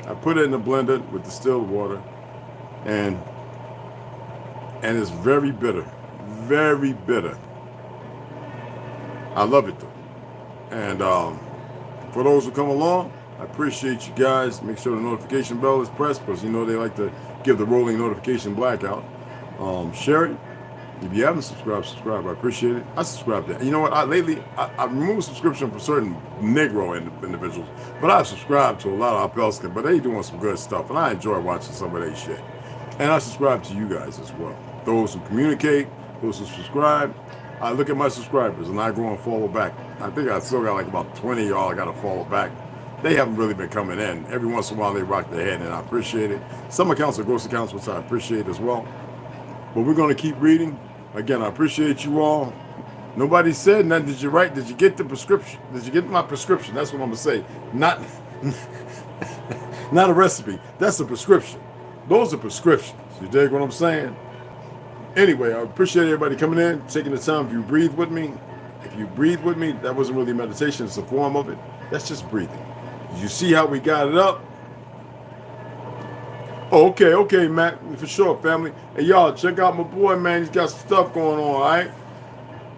I put it in the blender with distilled water. And it's very bitter. Very bitter. I love it though. And for those who come along, I appreciate you guys. Make sure the notification bell is pressed because they like to give the rolling notification blackout. Share it. If you haven't subscribed, subscribe. I appreciate it. I subscribe to that. You know what? Lately, I removed subscription for certain Negro individuals, but I've subscribed to a lot of Apelska, but they doing some good stuff, and I enjoy watching some of their shit. And I subscribe to you guys as well. Those who communicate, those who subscribe. I look at my subscribers, and I go and follow back. I think I still got like about 20 of y'all I got to follow back. They haven't really been coming in. Every once in a while, they rock their head, and I appreciate it. Some accounts are ghost accounts, which I appreciate as well. But we're going to keep reading. Again, I appreciate you all. Nobody said nothing. Did you write? Did you get the prescription? Did you get my prescription? That's what I'm going to say. Not a recipe. That's a prescription. Those are prescriptions. You dig what I'm saying? Anyway, I appreciate everybody coming in, taking the time. If you breathe with me, that wasn't really meditation. It's a form of it. That's just breathing. You see how we got it up? Oh, okay, Mac, for sure, family. Hey, y'all, check out my boy, man. He's got some stuff going on, all right?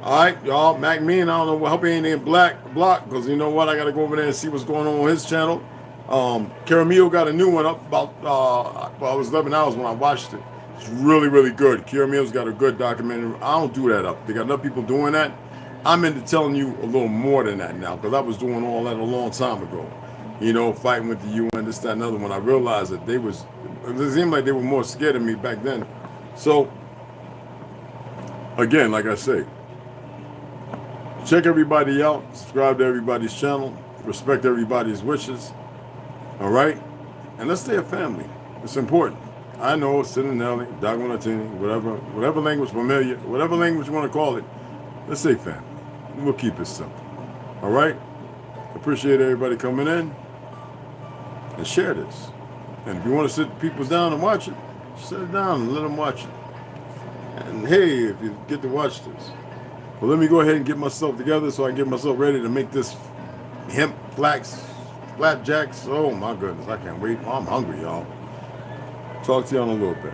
All right, y'all, Mac Mean, I don't know, I hope he ain't in block, because you know what? I got to go over there and see what's going on his channel. Caramillo got a new one up about, it was 11 hours when I watched it. It's really, really good. Caramillo's got a good documentary. I don't do that up. They got enough people doing that. I'm into telling you a little more than that now, because I was doing all that a long time ago. Fighting with the UN, this, that, and other. When I realized that it seemed like they were more scared of me back then. So, again, like I say, check everybody out, subscribe to everybody's channel, respect everybody's wishes, all right? And let's stay a family. It's important. I know, Sinanelli, Dagwanatini, whatever language familiar, whatever language you want to call it, let's stay family. We'll keep it simple, all right? Appreciate everybody coming in and share this. And if you want to sit people down and watch it, sit it down and let them watch it. And hey, if you get to watch this, well, let me go ahead and get myself together so I can get myself ready to make this hemp flapjacks. Oh my goodness, I can't wait. I'm hungry, y'all. Talk to you in a little bit.